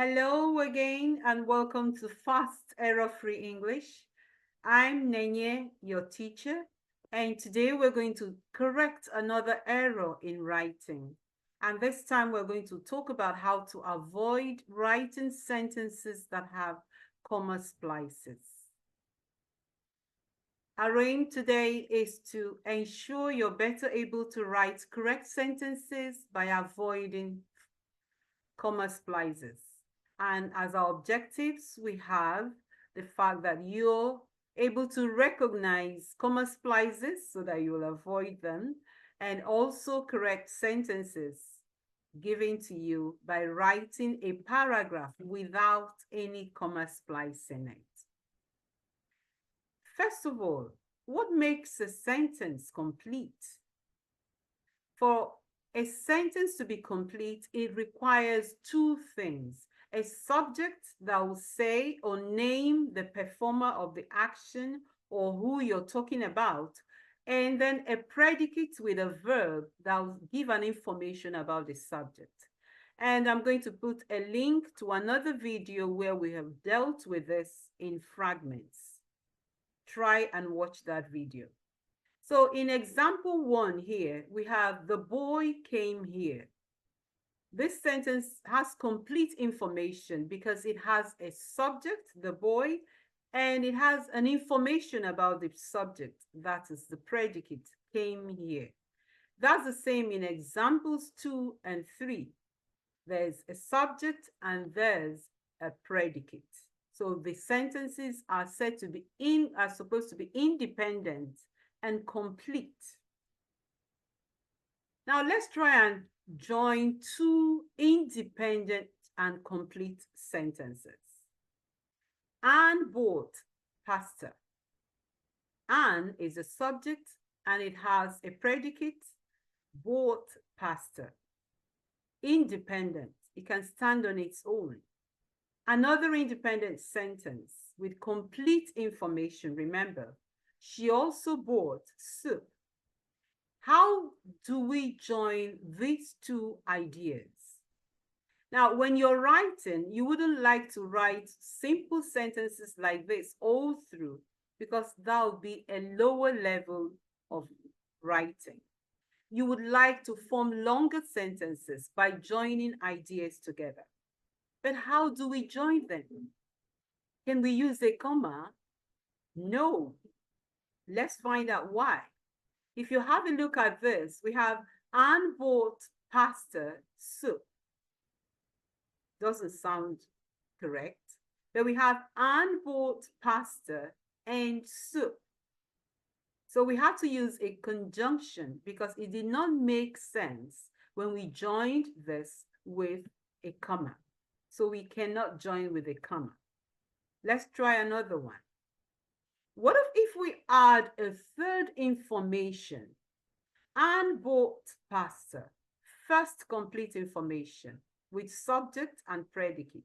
Hello again and welcome to Fast Error-Free English. I'm Nenye, your teacher, and today we're going to correct another error in writing. And this time we're going to talk about how to avoid writing sentences that have comma splices. Our aim today is to ensure you're better able to write correct sentences by avoiding comma splices. And as our objectives, we have the fact that you're able to recognize comma splices so that you will avoid them, and also correct sentences given to you by writing a paragraph without any comma splice in it. First of all, what makes a sentence complete? For a sentence to be complete, it requires two things: a subject that will say or name the performer of the action or who you're talking about, and then a predicate with a verb that will give an information about the subject. And I'm going to put a link to another video where we have dealt with this in fragments. Try and watch that video. So in example 1 here, we have the boy came here. This sentence has complete information because it has a subject, the boy, and it has an information about the subject, that is the predicate, came here. That's the same in examples 2 and 3. There's a subject and there's a predicate. So the sentences are said to be supposed to be independent and complete. Now let's try and join two independent and complete sentences. Anne bought pasta. Anne is a subject and it has a predicate, bought pasta. Independent, it can stand on its own. Another independent sentence with complete information, remember, she also bought soup. How do we join these two ideas? Now, when you're writing, you wouldn't like to write simple sentences like this all through because that would be a lower level of writing. You would like to form longer sentences by joining ideas together. But how do we join them? Can we use a comma? No. Let's find out why. If you have a look at this, we have Anne bought pasta soup. Doesn't sound correct. But we have Anne bought pasta and soup. So we have to use a conjunction because it did not make sense when we joined this with a comma. So we cannot join with a comma. Let's try another one. What if we add a third information? Anne bought pasta. First complete information with subject and predicate.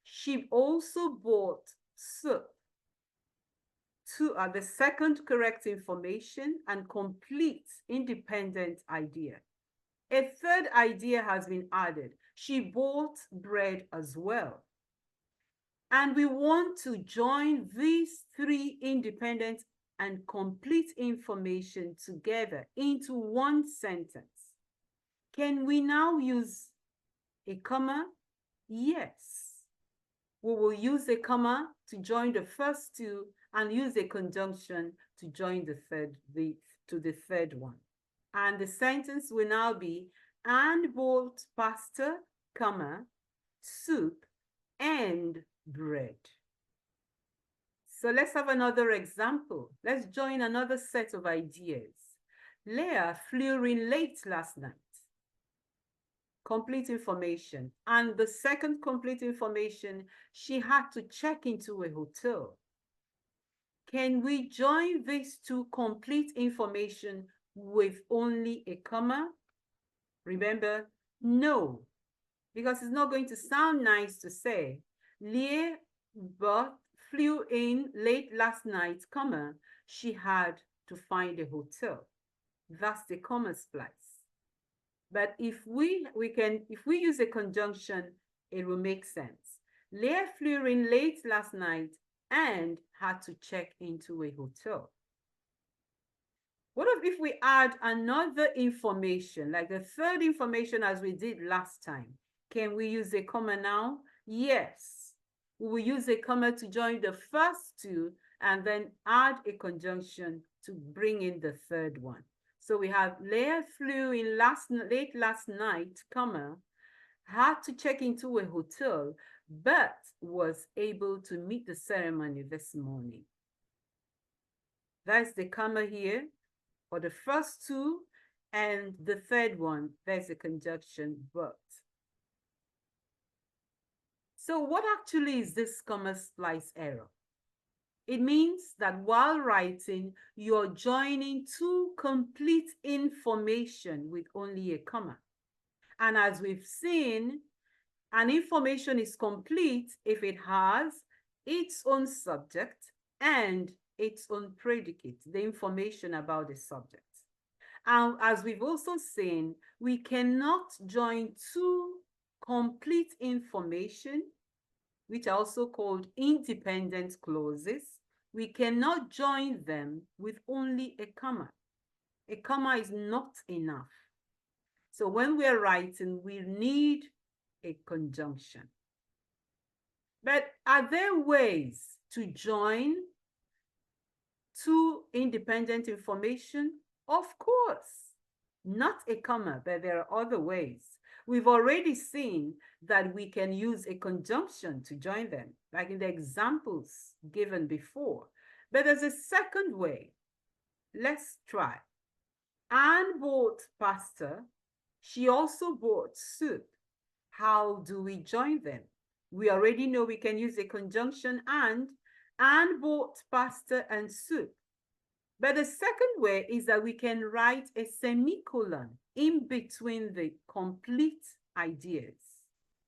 She also bought soup. Two are the second correct information and complete independent idea. A third idea has been added. She bought bread as well. And we want to join these three independent and complete information together into one sentence. Can we now use a comma? Yes. We will use a comma to join the first two and use a conjunction to join the third one. And the sentence will now be Anne bought pasta, comma, soup, and bread. So let's have another example. Let's join another set of ideas. Leah flew in late last night. Complete information. And the second complete information, she had to check into a hotel. Can we join these two complete information with only a comma? Remember, no, because it's not going to sound nice to say Leah flew in late last night, comma, she had to find a hotel. That's the comma splice. But if we use a conjunction it will make sense. Leah flew in late last night and had to check into a hotel. What if we add another information, like the third information as we did last time? Can we use a comma now? Yes. We will use a comma to join the first two and then add a conjunction to bring in the third one. So we have Leah flew in late last night, comma, had to check into a hotel, but was able to meet the ceremony this morning. That's the comma here, or the first two, and the third one, there's a conjunction, but. So what actually is this comma splice error? It means that while writing, you're joining two complete information with only a comma. And as we've seen, an information is complete if it has its own subject and its own predicate, the information about the subject. And as we've also seen, we cannot join two complete information, which are also called independent clauses. We cannot join them with only a comma. A comma is not enough. So when we're writing, we need a conjunction. But are there ways to join two independent information? Of course, not a comma, but there are other ways. We've already seen that we can use a conjunction to join them, like in the examples given before. But there's a second way. Let's try. Anne bought pasta. She also bought soup. How do we join them? We already know we can use a conjunction and. Anne bought pasta and soup. But the second way is that we can write a semicolon in between the complete ideas.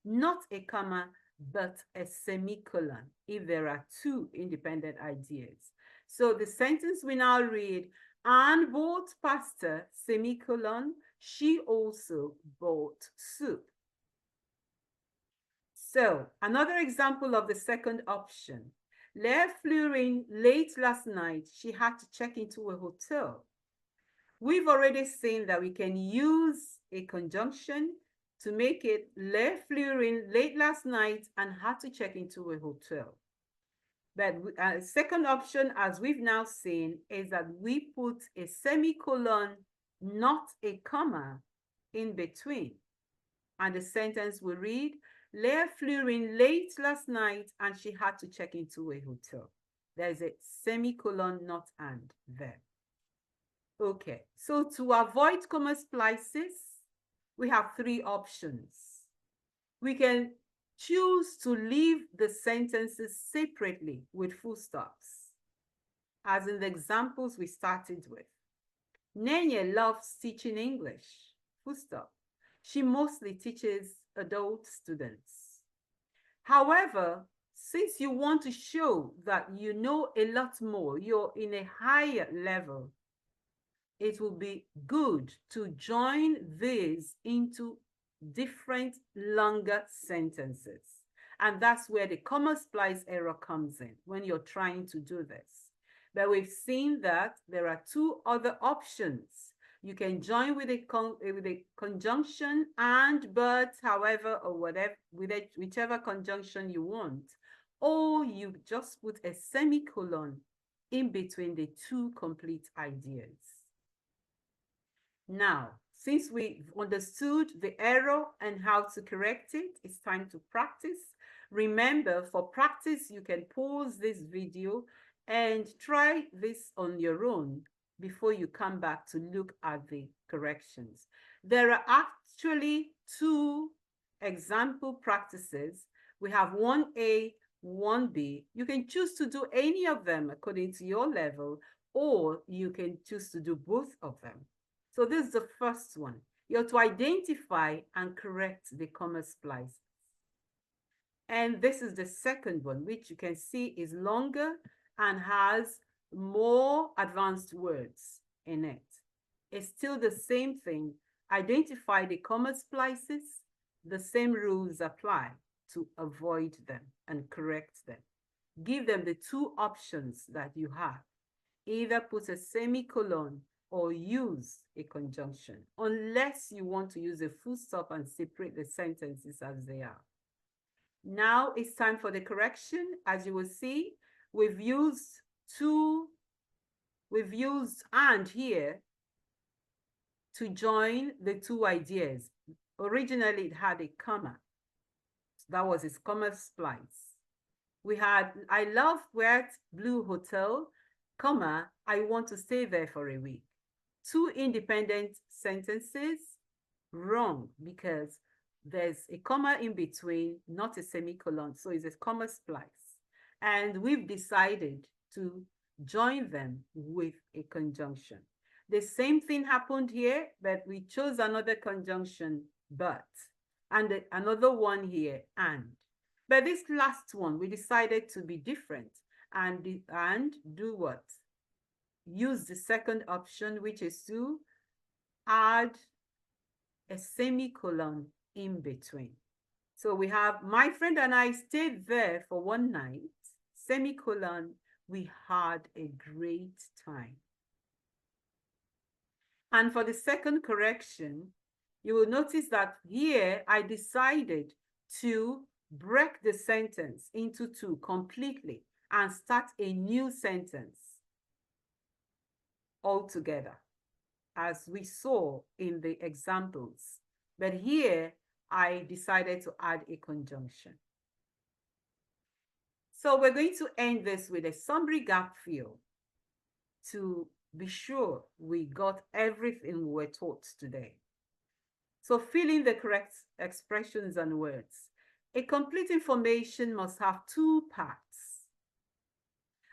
Not a comma, but a semicolon if there are two independent ideas. So the sentence we now read, Anne bought pasta, semicolon. She also bought soup. So another example of the second option. Leah flew in late last night. She had to check into a hotel. We've already seen that we can use a conjunction to make it Leah flew in late last night and had to check into a hotel. But second option, as we've now seen, is that we put a semicolon, not a comma, in between. And the sentence will read, Leah flew in late last night and she had to check into a hotel. There's a semicolon, not and there. Okay, so to avoid comma splices, we have three options. We can choose to leave the sentences separately with full stops, as in the examples we started with. Nenya loves teaching English, full stop. She mostly teaches adult students. However, since you want to show that you know a lot more, you're in a higher level, it will be good to join these into different longer sentences. And that's where the comma splice error comes in when you're trying to do this. But we've seen that there are two other options. You can join with a conjunction and, but, however, or whatever, whichever conjunction you want. Or you just put a semicolon in between the two complete ideas. Now, since we've understood the error and how to correct it, it's time to practice. Remember, for practice, you can pause this video and try this on your own before you come back to look at the corrections. There are actually two example practices. We have 1A, 1B. You can choose to do any of them according to your level, or you can choose to do both of them. So this is the first one. You have to identify and correct the comma splices. And this is the second one, which you can see is longer and has more advanced words in it. It's still the same thing. Identify the comma splices, the same rules apply. to avoid them and correct them. Give them the two options that you have. Either put a semicolon or use a conjunction, unless you want to use a full stop and separate the sentences as they are. Now it's time for the correction. As you will see, we've used and here to join the two ideas. Originally, it had a comma. That was its comma splice. We had, I love Wet Blue Hotel, comma, I want to stay there for a week. Two independent sentences, wrong, because there's a comma in between, not a semicolon, so it's a comma splice. And we've decided to join them with a conjunction. The same thing happened here, but we chose another conjunction, but, and another one here, and. But this last one, we decided to be different and do what? Use the second option, which is to add a semicolon in between. So we have, my friend and I stayed there for one night, semicolon, we had a great time. And for the second correction, you will notice that here I decided to break the sentence into two completely and start a new sentence altogether, as we saw in the examples. But here, I decided to add a conjunction. So we're going to end this with a summary gap fill to be sure we got everything we were taught today. So fill in the correct expressions and words. A complete information must have two parts.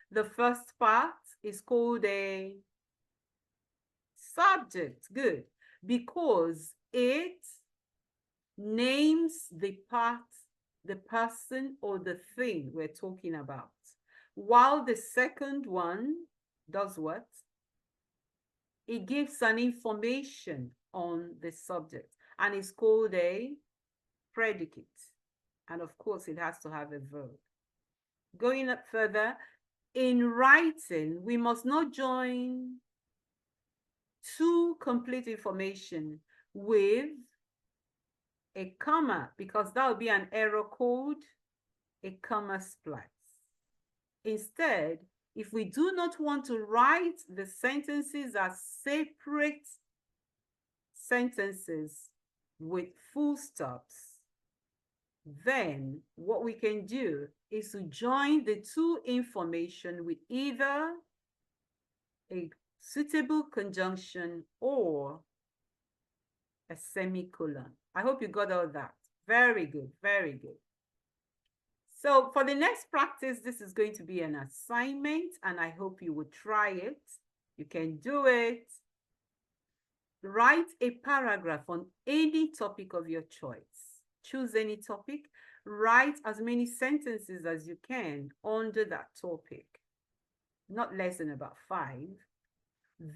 The first part is called a subject, good, because it names the part, the person, or the thing we're talking about. While the second one does what? It gives an information on the subject, and it's called a predicate. And of course, it has to have a verb. Going up further, in writing, we must not join two complete information with a comma, because that would be an error code, a comma splice. Instead, if we do not want to write the sentences as separate sentences with full stops, then what we can do is to join the two information with either a suitable conjunction or a semicolon. I hope you got all that. Very good, very good. So for the next practice, this is going to be an assignment, and I hope you will try it. You can do it. Write a paragraph on any topic of your choice. Choose any topic. Write as many sentences as you can under that topic, not less than about 5.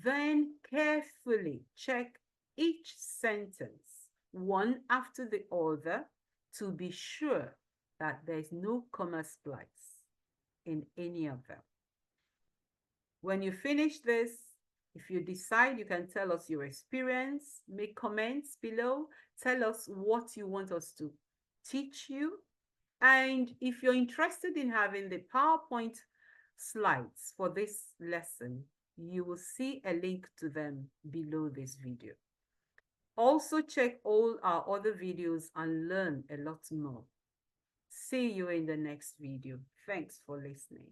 Then carefully check each sentence, one after the other, to be sure that there's no comma splice in any of them. When you finish this, if you decide, you can tell us your experience, make comments below, tell us what you want us to teach you. And if you're interested in having the PowerPoint slides for this lesson, you will see a link to them below this video. Also check all our other videos and learn a lot more. See you in the next video. Thanks for listening.